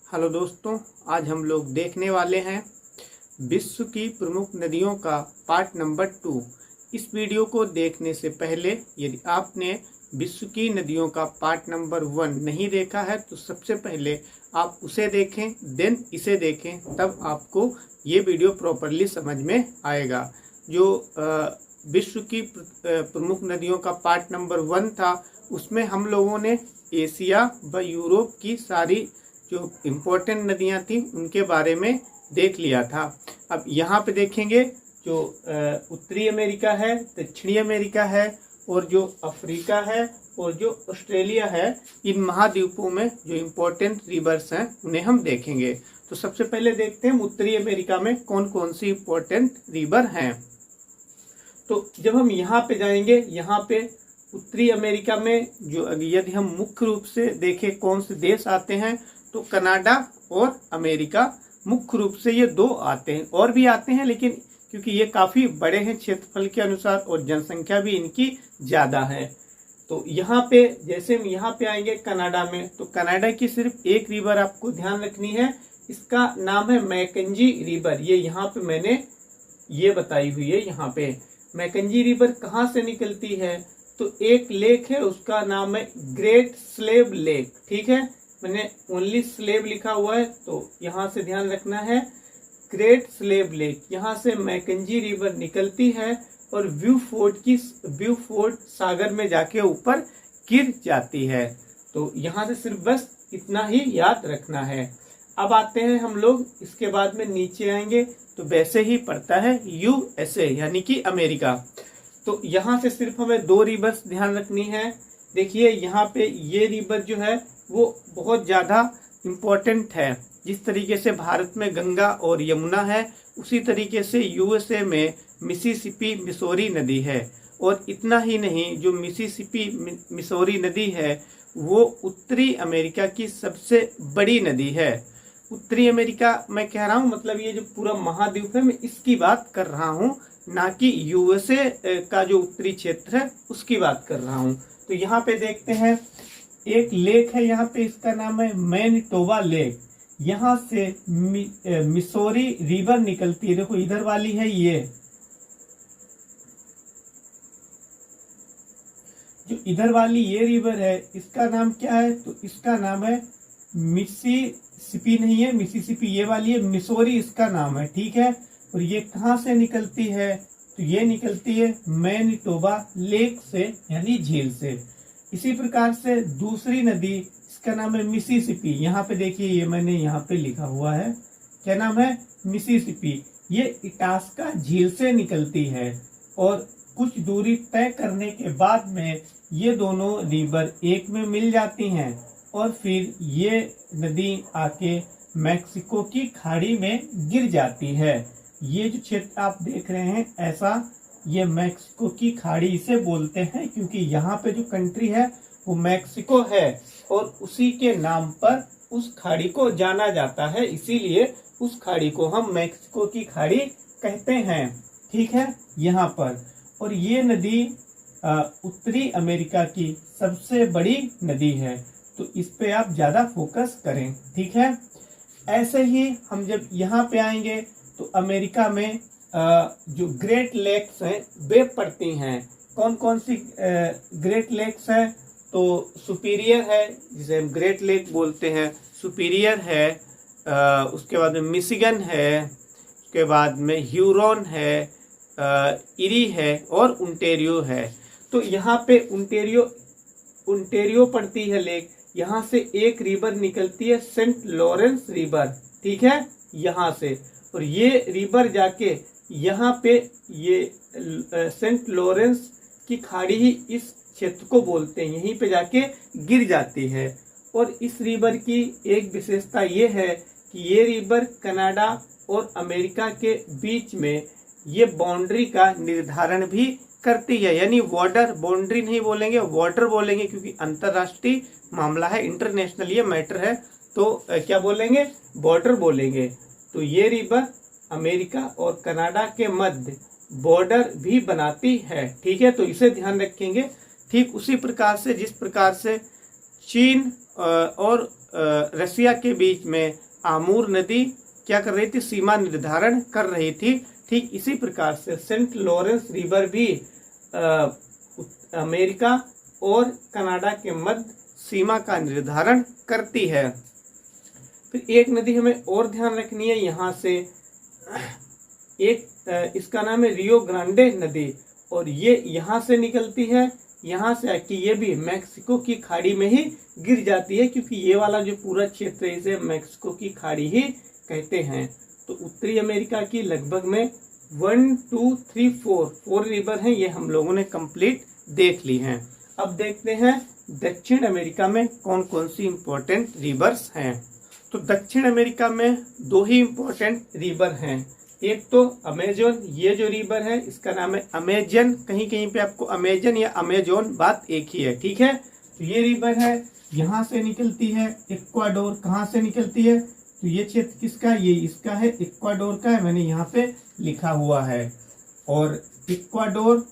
Hello दोस्तों, आज हम लोग देखने वाले हैं विश्व की प्रमुख नदियों का पार्ट नंबर 2। इस वीडियो को देखने से पहले यदि आपने विश्व की नदियों का पार्ट नंबर 1 नहीं देखा है तो सबसे पहले आप उसे देखें, देन इसे देखें, तब आपको ये वीडियो प्रॉपरली समझ में आएगा। जो विश्व की प्रमुख नदियों का पार्ट नंबर 1 था, उसमें हम लोगों ने एशिया व यूरोप की सारी जो इम्पोर्टेंट नदियां थी उनके बारे में देख लिया था। अब यहाँ पे देखेंगे जो उत्तरी अमेरिका है, दक्षिणी अमेरिका है और जो अफ्रीका है और जो ऑस्ट्रेलिया है, इन महाद्वीपों में जो इम्पोर्टेंट रिवर्स हैं उन्हें हम देखेंगे। तो सबसे पहले देखते हैं उत्तरी अमेरिका में कौन कौन सी इम्पोर्टेंट रिवर हैं। तो जब हम यहाँ पे जाएंगे, यहाँ पे उत्तरी अमेरिका में जो यदि हम मुख्य रूप से देखें कौन से देश आते हैं तो कनाडा और अमेरिका मुख्य रूप से ये दो आते हैं। और भी आते हैं लेकिन क्योंकि ये काफी बड़े हैं क्षेत्रफल के अनुसार और जनसंख्या भी इनकी ज्यादा है। तो यहाँ पे जैसे हम यहाँ पे आएंगे कनाडा में, तो कनाडा की सिर्फ एक रिवर आपको ध्यान रखनी है, इसका नाम है मैकेंजी रिवर। ये यहाँ पे मैंने ये बताई हुई है। यहाँ पे मैकेंजी रिवर कहाँ से निकलती है तो एक लेक है, उसका नाम है ग्रेट स्लेव लेक। ठीक है, मैंने ओनली स्लेव लिखा हुआ है तो यहाँ से ध्यान रखना है ग्रेट स्लेव लेक। यहाँ से मैकेंजी रिवर निकलती है और ब्यूफोर्ड सागर में जाके ऊपर गिर जाती है। तो यहाँ से सिर्फ बस इतना ही याद रखना है। अब आते हैं हम लोग, इसके बाद में नीचे आएंगे तो वैसे ही पड़ता है यूएसए यानी कि अमेरिका। तो यहाँ से सिर्फ हमें दो रिवर्स ध्यान रखनी है। देखिए यहाँ पे ये रिवर जो है वो बहुत ज़्यादा इम्पोर्टेंट है। जिस तरीके से भारत में गंगा और यमुना है, उसी तरीके से यूएसए में मिसिसिपी मिसौरी नदी है। और इतना ही नहीं, जो मिसिसिपी मिसौरी नदी है वो उत्तरी अमेरिका की सबसे बड़ी नदी है। उत्तरी अमेरिका मैं कह रहा हूँ, मतलब ये जो पूरा महाद्वीप है मैं इसकी बात कर रहा हूँ, ना कि यूएसए का जो उत्तरी क्षेत्र है उसकी बात कर रहा हूँ। तो यहाँ पे देखते हैं एक लेक है, यहाँ पे इसका नाम है मैनिटोबा लेक। यहाँ से मिसौरी रिवर निकलती है। देखो इधर वाली है, ये जो इधर वाली ये रिवर है इसका नाम क्या है तो इसका नाम है मिसिसिपी नहीं है, मिसिसिपी ये वाली है, मिसौरी इसका नाम है। ठीक है, और ये कहाँ से निकलती है तो ये निकलती है मैनिटोबा लेक से यानी झील से। इसी प्रकार से दूसरी नदी, इसका नाम है मिसिसिपी। यहाँ पे देखिए, ये मैंने यहाँ पे लिखा हुआ है, क्या नाम है मिसिसिपी। ये इटास्का झील से निकलती है और कुछ दूरी तय करने के बाद में ये दोनों रिवर एक में मिल जाती हैं और फिर ये नदी आके मैक्सिको की खाड़ी में गिर जाती है। ये जो क्षेत्र आप देख रहे हैं ऐसा, ये मैक्सिको की खाड़ी इसे बोलते हैं क्योंकि यहाँ पे जो कंट्री है वो मैक्सिको है और उसी के नाम पर उस खाड़ी को जाना जाता है, इसीलिए उस खाड़ी को हम मैक्सिको की खाड़ी कहते हैं। ठीक है, यहाँ पर। और ये नदी उत्तरी अमेरिका की सबसे बड़ी नदी है, तो इस पे आप ज्यादा फोकस करें। ठीक है, ऐसे ही हम जब यहाँ पे आएंगे तो अमेरिका में जो ग्रेट लेक्स हैं वे पड़ती हैं। कौन कौन सी ग्रेट लेक्स हैं तो सुपीरियर है, जिसे हम ग्रेट लेक बोलते हैं, सुपीरियर है। उसके बाद में मिशिगन है, उसके बाद में ह्यूरॉन है, इरी है और उंटेरियो है। तो यहाँ पे उंटेरियो पड़ती है लेक। यहाँ से एक रिवर निकलती है सेंट लॉरेंस रिवर। ठीक है, यहाँ से, और ये रिवर जाके यहाँ पे ये सेंट लॉरेंस की खाड़ी ही इस क्षेत्र को बोलते हैं, यहीं पे जाके गिर जाती है। और इस रिवर की एक विशेषता ये है कि ये रिवर कनाडा और अमेरिका के बीच में ये बाउंड्री का निर्धारण भी करती है। यानी बॉर्डर, बाउंड्री नहीं बोलेंगे, बॉर्डर बोलेंगे क्योंकि अंतरराष्ट्रीय मामला है, इंटरनेशनल ये मैटर है, तो क्या बोलेंगे, बॉर्डर बोलेंगे। तो ये रिवर अमेरिका और कनाडा के मध्य बॉर्डर भी बनाती है। ठीक है, तो इसे ध्यान रखेंगे। ठीक उसी प्रकार से जिस प्रकार से चीन और रसिया के बीच में आमूर नदी क्या कर रही थी, सीमा निर्धारण कर रही थी। ठीक इसी प्रकार से सेंट लॉरेंस रिवर भी अमेरिका और कनाडा के मध्य सीमा का निर्धारण करती है। फिर एक नदी हमें और ध्यान रखनी है यहाँ से, एक इसका नाम है रियो ग्रांडे नदी, और ये यहाँ से निकलती है, यहाँ से आके ये भी मैक्सिको की खाड़ी में ही गिर जाती है, क्योंकि ये वाला जो पूरा क्षेत्र है इसे मैक्सिको की खाड़ी ही कहते हैं। तो उत्तरी अमेरिका की लगभग में 1 2 3 4 रिवर हैं, ये हम लोगों ने कंप्लीट देख ली हैं। अब देखते हैं दक्षिण अमेरिका में कौन कौन सी इंपॉर्टेंट रिवर्स हैं। तो दक्षिण अमेरिका में 2 ही इंपॉर्टेंट रिवर हैं। एक तो अमेजोन, ये जो रिवर है इसका नाम है अमेजन, कहीं कहीं पे आपको अमेजन या अमेजोन बात एक ही है, ठीक है। तो ये रिवर है, यहाँ से निकलती है इक्वाडोर, कहाँ से निकलती है, तो ये क्षेत्र किसका, ये इसका है, इक्वाडोर का है, मैंने यहाँ पे लिखा हुआ है। और इक्वाडोर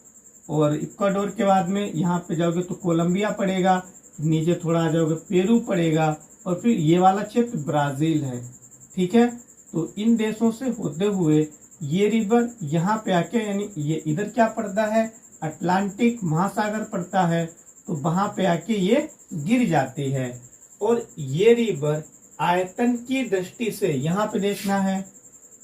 के बाद में यहाँ पे जाओगे तो कोलंबिया पड़ेगा, नीचे थोड़ा आ जाओगे पेरू पड़ेगा, और फिर ये वाला क्षेत्र ब्राजील है, ठीक है। तो इन देशों से होते हुए ये रिवर यहाँ पे आके, यानी ये इधर क्या पड़ता है, अटलांटिक महासागर पड़ता है, तो वहां पे आके ये गिर जाती है। और ये रिवर आयतन की दृष्टि से, यहाँ पे देखना है,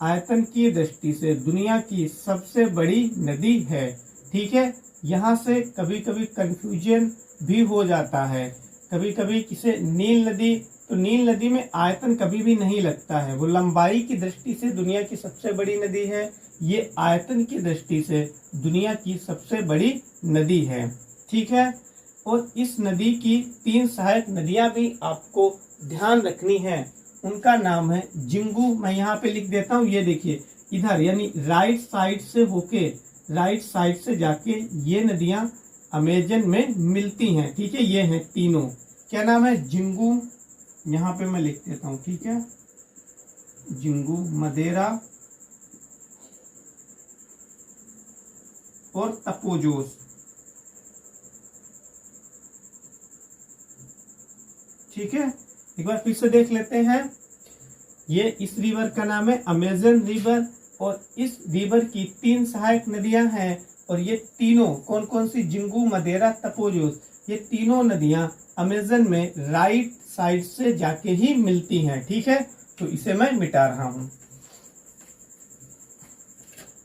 आयतन की दृष्टि से दुनिया की सबसे बड़ी नदी है, ठीक है। यहाँ से कभी कभी कंफ्यूजन भी हो जाता है, कभी कभी किसे नील नदी, तो नील नदी में आयतन कभी भी नहीं लगता है, वो लंबाई की दृष्टि से दुनिया की सबसे बड़ी नदी है, ये आयतन की दृष्टि से दुनिया की सबसे बड़ी नदी है, ठीक है। और इस नदी की 3 सहायक नदियां भी आपको ध्यान रखनी है, उनका नाम है जिंगू, मैं यहाँ पे लिख देता हूँ, ये देखिए इधर, यानी राइट साइड से होके, राइट साइड से जाके ये नदियां अमेजन में मिलती हैं, ठीक है। ये हैं तीनों, क्या नाम है, जिंगू, यहाँ पे मैं लिख देता हूँ, ठीक है, जिंगू, मदेरा और तपोजोस, ठीक है। एक बार फिर से देख लेते हैं, ये इस रिवर का नाम है अमेजन रिवर, और इस रिवर की 3 सहायक नदियां हैं, और ये तीनों कौन कौन सी, जिंगू, मदेरा, तपोजोस, ये तीनों नदियां अमेजन में राइट साइड से जाके ही मिलती हैं, ठीक है। तो इसे मैं मिटा रहा हूं।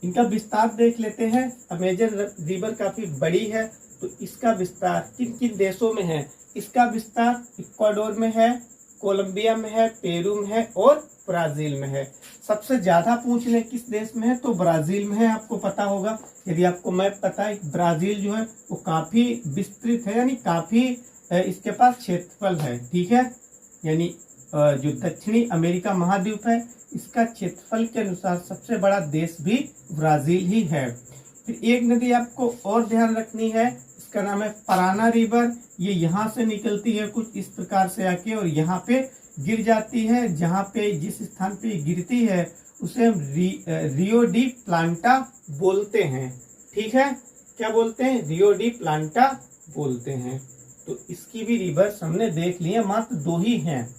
इनका विस्तार देख लेते हैं। अमेजन रिवर काफी बड़ी है, तो इसका विस्तार किन किन देशों में है, इसका विस्तार इक्वाडोर में है, कोलंबिया में है, पेरू में है और ब्राजील में है। सबसे ज्यादा पूछ ले किस देश में है, तो ब्राजील में है, आपको पता होगा। यदि आपको मैप पता है, ब्राजील जो है वो काफी विस्तृत है, यानी काफी इसके पास क्षेत्रफल है, ठीक है। यानी जो दक्षिणी अमेरिका महाद्वीप है, इसका क्षेत्रफल के अनुसार सबसे बड़ा देश भी ब्राजील ही है। फिर एक नदी आपको और ध्यान रखनी है, इसका नाम है पराना रिवर। ये यहाँ से निकलती है कुछ इस प्रकार से आके, और यहाँ पे गिर जाती है। जहाँ पे जिस स्थान पे गिरती है उसे हम रियो डी प्लांटा बोलते हैं, ठीक है। क्या बोलते हैं, रियो डी प्लांटा बोलते हैं। तो इसकी भी रिवर्स हमने देख लिया, मात्र 2 ही हैं।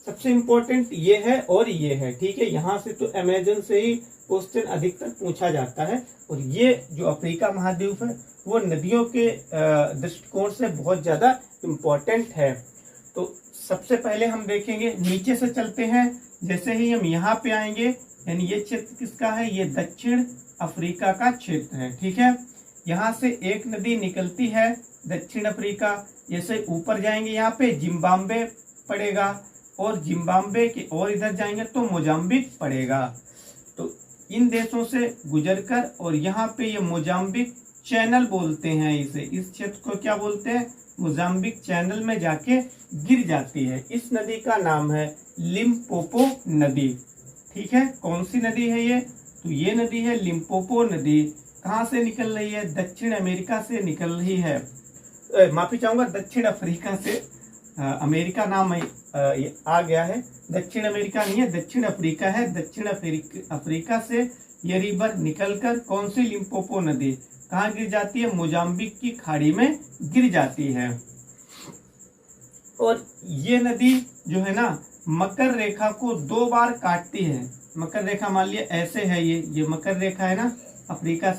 सबसे इम्पोर्टेंट ये है और ये है, ठीक है। यहाँ से तो अमेजन से ही क्वेश्चन अधिकतर पूछा जाता है, और ये जो अफ्रीका महाद्वीप है वो नदियों के दृष्टिकोण से बहुत ज्यादा इम्पोर्टेंट है। तो सबसे पहले हम देखेंगे, नीचे से चलते हैं। जैसे ही हम यहाँ पे आएंगे, यानी ये क्षेत्र किसका है, ये दक्षिण अफ्रीका का क्षेत्र है, ठीक है। यहाँ से एक नदी निकलती है दक्षिण अफ्रीका, जैसे ऊपर जाएंगे यहाँ पे जिम्बाब्वे पड़ेगा, और जिम्बाब्वे के और इधर जाएंगे तो मोजाम्बिक पड़ेगा। तो इन देशों से गुजरकर, और यहाँ पे ये मोजाम्बिक चैनल बोलते हैं इसे, इस क्षेत्र को क्या बोलते हैं, मोजाम्बिक चैनल में जाके गिर जाती है। इस नदी का नाम है लिम्पोपो नदी, ठीक है। कौन सी नदी है ये, तो ये नदी है लिम्पोपो नदी। कहाँ से निकल रही है, दक्षिण अमेरिका से निकल रही है, माफी चाहूंगा, दक्षिण अफ्रीका से। अमेरिका नाम ये आ गया है, दक्षिण अमेरिका नहीं है, दक्षिण अफ्रीका है। दक्षिण अफ्रीका से ये रिवर निकलकर कौन सी, लिम्पोपो नदी, कहाँ गिर जाती है, मोजाम्बिक की खाड़ी में गिर जाती है। और ये नदी जो है ना मकर रेखा को 2 बार काटती है। मकर रेखा मान लिया ऐसे है, ये मकर रेखा है ना, अफ्रीका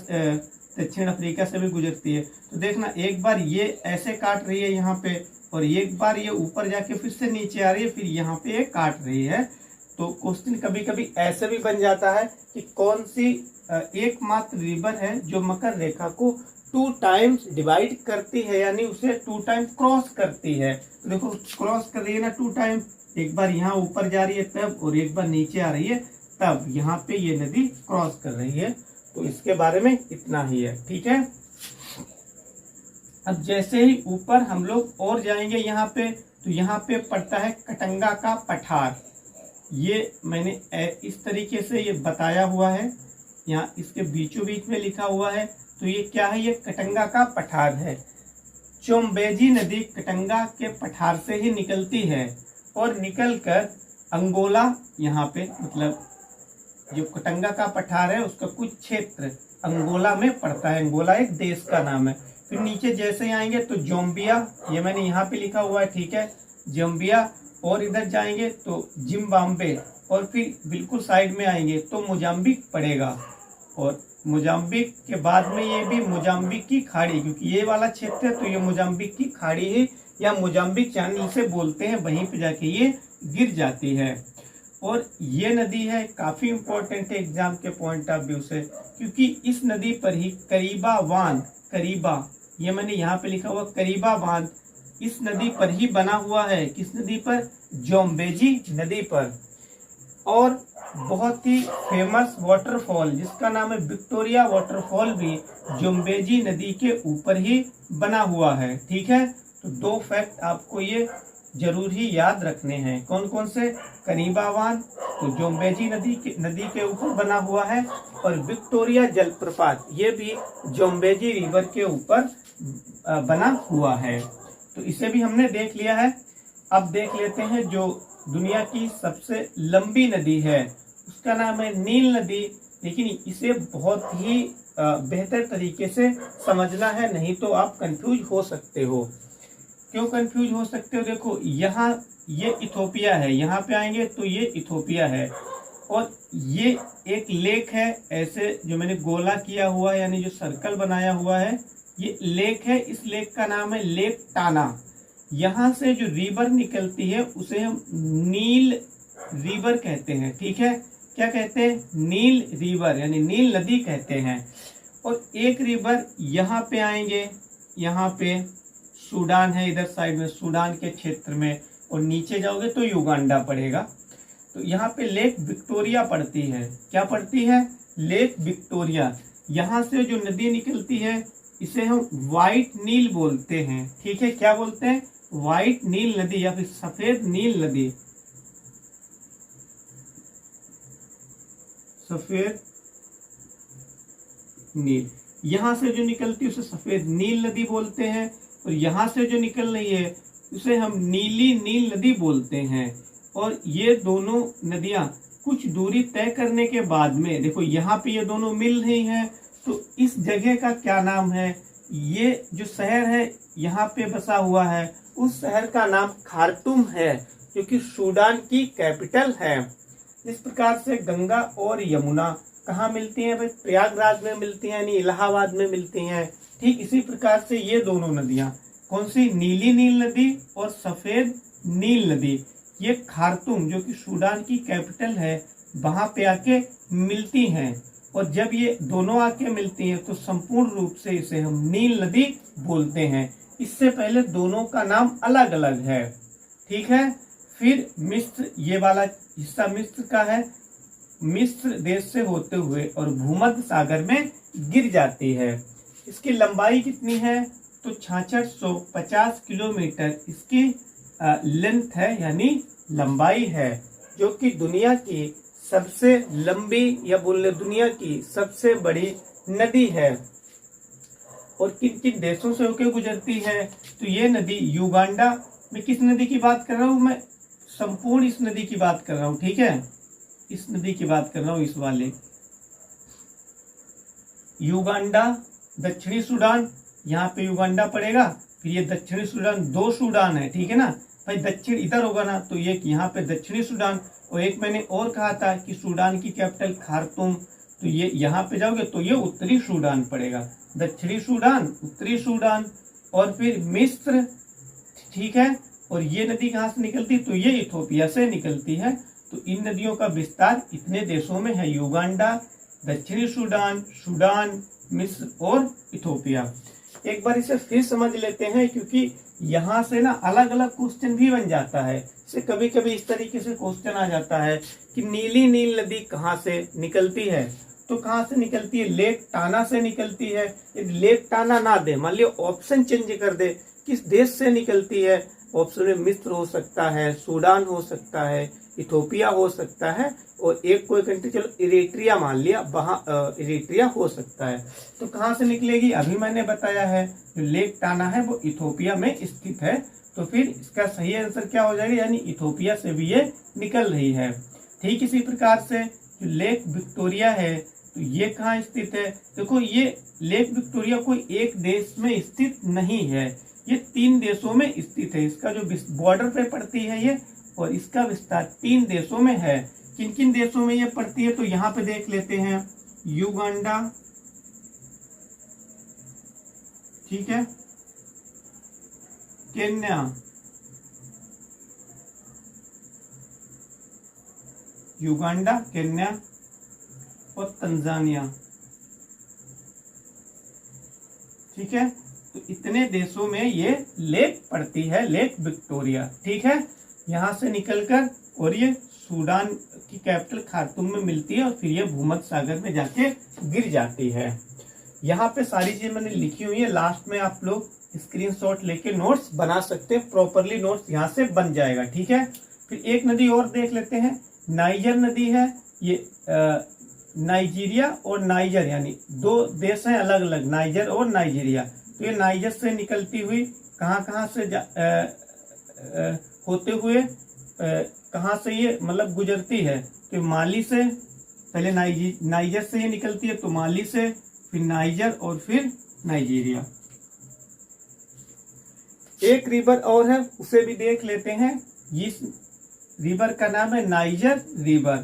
दक्षिण अफ्रीका से भी गुजरती है। तो देखना एक बार ये ऐसे काट रही है यहाँ पे, और एक बार ये ऊपर जाके फिर से नीचे आ रही है, फिर यहाँ पे ये काट रही है। तो क्वेश्चन कभी कभी ऐसे भी बन जाता है कि कौन सी एकमात्र रिवर है जो मकर रेखा को 2 टाइम्स डिवाइड करती है, यानी उसे 2 टाइम क्रॉस करती है। तो देखो क्रॉस कर रही है ना 2 टाइम, एक बार यहाँ ऊपर जा रही है तब, और एक बार नीचे आ रही है तब, यहाँ पे ये नदी क्रॉस कर रही है। तो इसके बारे में इतना ही है, ठीक है। अब जैसे ही ऊपर हम लोग और जाएंगे यहाँ पे, तो यहाँ पे पड़ता है कटंगा का पठार। ये मैंने इस तरीके से ये बताया हुआ है, यहाँ इसके बीचों बीच में लिखा हुआ है। तो ये क्या है, ये कटंगा का पठार है। चोम्बेजी नदी कटंगा के पठार से ही निकलती है और निकलकर अंगोला, यहाँ पे मतलब जो कटंगा का पठार है उसका कुछ क्षेत्र अंगोला में पड़ता है। अंगोला एक देश का नाम है। फिर नीचे जैसे आएंगे तो जोम्बिया, ये मैंने यहाँ पे लिखा हुआ है, ठीक है, जोम्बिया। और इधर जाएंगे तो जिम्बाब्वे, और फिर बिल्कुल साइड में आएंगे तो मोजाम्बिक पड़ेगा। और मोजाम्बिक के बाद में ये भी मोजाम्बिक की खाड़ी, क्योंकि ये वाला क्षेत्र है तो ये मोजाम्बिक की खाड़ी है, या मोजाम्बिक चैनल से बोलते हैं, वहीं पे जाके ये गिर जाती है। और ये नदी है काफी इंपॉर्टेंट है एग्जाम के पॉइंट ऑफ व्यू से, क्योंकि इस नदी पर ही करीबा बांध, करीबा, ये मैंने यहाँ पे लिखा हुआ करीबा बांध, इस नदी पर ही बना हुआ है। किस नदी पर? जोम्बेजी नदी पर। और बहुत ही फेमस वाटरफॉल जिसका नाम है विक्टोरिया वाटरफॉल भी जोम्बेजी नदी के ऊपर ही बना हुआ है, ठीक है। तो 2 फैक्ट आपको ये जरूर ही याद रखने हैं। कौन कौन से? करीबा बांध तो जोम्बेजी नदी के ऊपर बना हुआ है, और विक्टोरिया जलप्रपात ये भी जोम्बेजी रिवर के ऊपर बना हुआ है। तो इसे भी हमने देख लिया है। अब देख लेते हैं जो दुनिया की सबसे लंबी नदी है, उसका नाम है नील नदी। लेकिन इसे बहुत ही बेहतर तरीके से समझना है, नहीं तो आप कंफ्यूज हो सकते हो। क्यों कंफ्यूज हो सकते हो? देखो यहाँ ये इथोपिया है, यहाँ पे आएंगे तो ये इथोपिया है, और ये एक लेक है ऐसे जो मैंने गोला किया हुआ है, यानी जो सर्कल बनाया हुआ है, ये लेक है। इस लेक का नाम है लेक टाना। यहाँ से जो रिवर निकलती है उसे हम नील रिवर कहते हैं, ठीक है। क्या कहते हैं? नील रिवर, यानी नील नदी कहते हैं। और एक रिवर यहाँ पे आएंगे, यहाँ पे सूडान है, इधर साइड में सूडान के क्षेत्र में, और नीचे जाओगे तो युगांडा पड़ेगा। तो यहाँ पे लेक विक्टोरिया पड़ती है। क्या पड़ती है? Lake Victoria. यहाँ से जो नदी निकलती है इसे हम व्हाइट नील बोलते हैं, ठीक है। क्या बोलते हैं? व्हाइट नील नदी, या फिर सफेद नील नदी, सफेद नील। यहाँ से जो निकलती है उसे सफेद नील नदी बोलते हैं, और यहाँ से जो निकल रही है उसे हम नीली नील नदी बोलते हैं। और ये दोनों नदियां कुछ दूरी तय करने के बाद में, देखो यहाँ पे ये दोनों मिल रही हैं, तो इस जगह का क्या नाम है? ये जो शहर है यहाँ पे बसा हुआ है, उस शहर का नाम खार्तूम है, जो कि सूडान की कैपिटल है। इस प्रकार से गंगा और यमुना कहाँ मिलती हैं भाई? प्रयागराज में मिलती हैं, यानी इलाहाबाद में मिलती हैं। ठीक इसी प्रकार से ये दोनों नदियां, कौन सी? नीली नील नदी और सफेद नील नदी, ये खार्तूम जो कि सूडान की कैपिटल है वहां पे आके मिलती हैं। और जब ये दोनों आके मिलती हैं तो संपूर्ण रूप से इसे हम नील नदी बोलते हैं। इससे पहले दोनों का नाम अलग अलग है, ठीक है। फिर मिस्र, ये वाला हिस्सा मिस्र का है, मिस्र देश से होते हुए और भूमध्य सागर में गिर जाती है। इसकी लंबाई कितनी है? तो 6650 किलोमीटर इसकी लेंथ है, यानी लंबाई है, जो कि दुनिया की सबसे लंबी, या बोले दुनिया की सबसे बड़ी नदी है। और किन किन देशों से होकर गुजरती है? तो ये नदी युगांडा में, किस नदी की बात कर रहा हूँ मैं? संपूर्ण इस नदी की बात कर रहा हूँ, ठीक है, इस नदी की बात कर रहा हूँ, इस वाले युगांडा। दक्षिणी सूडान, यहाँ पे युगांडा पड़ेगा। फिर ये दक्षिणी सूडान, 2 सूडान है, ठीक है ना। भाई दक्षिण इधर होगा ना, तो ये यहाँ पे दक्षिणी सूडान, और एक मैंने और कहा था कि सूडान की कैपिटल खार्तूम, तो ये यहाँ पे जाओगे तो ये उत्तरी सूडान पड़ेगा, दक्षिणी सूडान, उत्तरी सूडान, और फिर मिस्र, ठीक है। और ये नदी कहाँ से निकलती है, तो ये इथोपिया से निकलती है। तो इन नदियों का विस्तार इतने देशों में है, युगांडा, दक्षिणी सूडान, सूडान, मिस्र और इथोपिया। एक बार इसे फिर समझ लेते हैं, क्योंकि यहाँ से ना अलग अलग क्वेश्चन भी बन जाता है। इसे कभी कभी इस तरीके से क्वेश्चन आ जाता है कि नीली नील नदी कहाँ से निकलती है, तो कहाँ से निकलती है, लेक टाना से निकलती है। यदि लेक टाना ना दे, मान लियो ऑप्शन चेंज कर दे, किस देश से निकलती है, ऑप्शन में मिस्र हो सकता है, सूडान हो सकता है, इथोपिया हो सकता है, और एक कोई कंट्री, चलो इरिट्रिया मान लिया, वहां इरिट्रिया हो सकता है। तो कहाँ से निकलेगी, अभी मैंने बताया है, जो लेक टाना है वो इथोपिया में स्थित है। तो फिर इसका सही आंसर क्या हो जाएगा, यानी इथोपिया से भी ये निकल रही है। ठीक इसी प्रकार से जो लेक विक्टोरिया है, तो ये कहाँ स्थित है, देखो ये लेक विक्टोरिया कोई एक देश में स्थित नहीं है, ये 3 देशों में स्थित है। इसका जो बॉर्डर पे पड़ती है ये, और इसका विस्तार 3 देशों में है। किन किन देशों में ये पड़ती है, तो यहाँ पे देख लेते हैं, युगांडा, ठीक है, केन्या, युगांडा, केन्या और तंजानिया, ठीक है। तो इतने देशों में ये लेक पड़ती है, लेक विक्टोरिया, ठीक है। यहाँ से निकलकर और ये सूडान की कैपिटल खार्तूम में मिलती है, और फिर ये भूमध्य सागर में जाके गिर जाती है। यहाँ पे सारी चीजें मैंने लिखी हुई है, लास्ट में आप लोग स्क्रीनशॉट लेके नोट्स बना सकते हैं, प्रॉपरली नोट्स यहाँ से बन जाएगा, ठीक है। फिर एक नदी और देख लेते हैं, नाइजर नदी है। ये नाइजीरिया और नाइजर, यानी 2 देश हैं अलग अलग, नाइजर और नाइजीरिया। तो ये नाइजर से निकलती हुई कहाँ से होते हुए कहाँ से ये मतलब गुजरती है, तो माली से, पहले नाइजर से ये निकलती है, तो माली से, फिर नाइजर और फिर नाइजीरिया। एक रिवर और है, उसे भी देख लेते हैं। इस रिवर का नाम है नाइजर रिवर।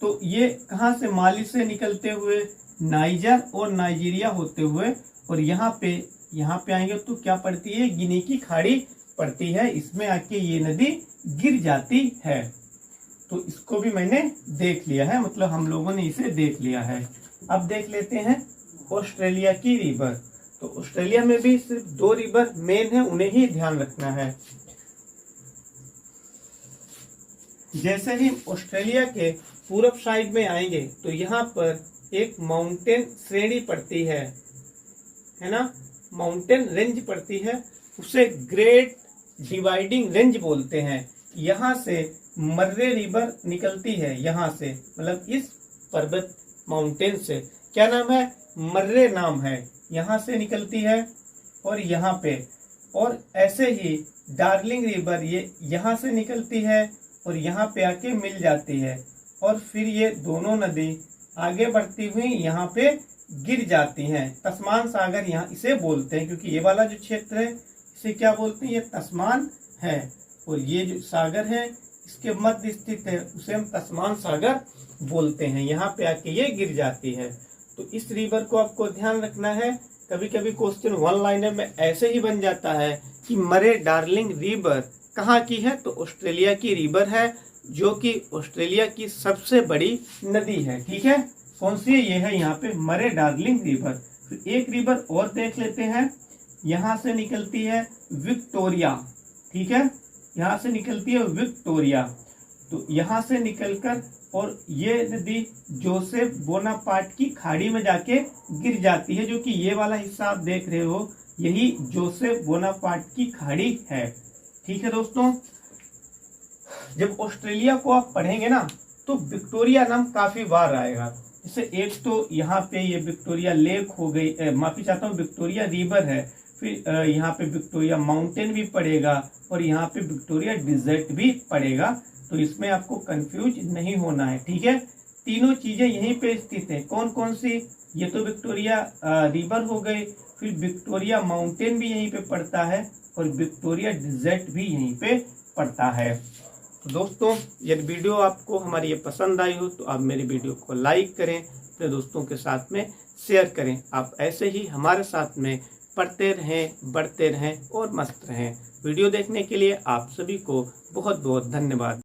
तो ये कहाँ से, माली से निकलते हुए नाइजर और नाइजीरिया होते हुए, और यहाँ पे आएंगे तो क्या पड़ती है, गिनी की खाड़ी पड़ती है, इसमें आके ये नदी गिर जाती है। तो इसको भी मैंने देख लिया है, मतलब हम लोगों ने इसे देख लिया है। अब देख लेते हैं ऑस्ट्रेलिया की रिवर। तो ऑस्ट्रेलिया में भी सिर्फ 2 रिवर मेन है, उन्हें ही ध्यान रखना है। जैसे ही ऑस्ट्रेलिया के पूर्व साइड में आएंगे, तो यहाँ पर एक माउंटेन श्रेणी पड़ती है ना, माउंटेन रेंज पड़ती है, उसे ग्रेट डिवाइडिंग रेंज बोलते हैं। यहाँ से मर्रे रिवर निकलती है, यहाँ से मतलब इस पर्वत माउंटेन से, क्या नाम है, मर्रे नाम है, यहाँ से निकलती है और यहाँ पे, और ऐसे ही डार्लिंग रिवर ये यहाँ से निकलती है और यहाँ पे आके मिल जाती है, और फिर ये दोनों नदी आगे बढ़ती हुई यहाँ पे गिर जाती हैं। तस्मान सागर यहाँ इसे बोलते हैं, क्योंकि ये वाला जो क्षेत्र है इसे क्या बोलते हैं, ये तस्मान है, और ये जो सागर है इसके मध्य स्थित है, उसे हम तस्मान सागर बोलते हैं। यहाँ पे आके ये गिर जाती है। तो इस रिवर को आपको ध्यान रखना है। कभी कभी क्वेश्चन 1 लाइनर में ऐसे ही बन जाता है कि मरे डार्लिंग रिवर कहाँ की है, तो ऑस्ट्रेलिया की रिवर है, जो कि ऑस्ट्रेलिया की सबसे बड़ी नदी है, ठीक है। कौन सी है, ये है यहाँ पे मरे डार्लिंग रिवर। फिर एक रिवर और देख लेते हैं, यहाँ से निकलती है विक्टोरिया, ठीक है, यहाँ से निकलती है विक्टोरिया। तो यहाँ से निकलकर और ये नदी जोसेफ बोनापार्ट की खाड़ी में जाके गिर जाती है, जो कि ये वाला हिस्सा आप देख रहे हो, यही जोसेफ बोनापार्ट की खाड़ी है, ठीक है दोस्तों। जब ऑस्ट्रेलिया को आप पढ़ेंगे ना, तो विक्टोरिया नाम काफी बार आएगा। जैसे एक तो यहाँ पे ये विक्टोरिया लेक हो गई, माफी चाहता हूँ, विक्टोरिया रिवर है, फिर यहाँ पे विक्टोरिया माउंटेन भी पड़ेगा, और यहाँ पे विक्टोरिया डिजर्ट भी पड़ेगा। तो इसमें आपको कंफ्यूज नहीं होना है, ठीक है। तीनों चीजें यहीं पे स्थित है। कौन कौन सी, ये तो विक्टोरिया रिवर हो गई, फिर विक्टोरिया माउंटेन भी यहीं पे पड़ता है, और विक्टोरिया डिजर्ट भी यहीं पे पड़ता है। तो दोस्तों, यदि वीडियो आपको हमारी ये पसंद आई हो तो आप मेरी वीडियो को लाइक करें, अपने दोस्तों के साथ में शेयर करें। आप ऐसे ही हमारे साथ में पढ़ते रहें, बढ़ते रहें और मस्त रहें। वीडियो देखने के लिए आप सभी को बहुत बहुत धन्यवाद।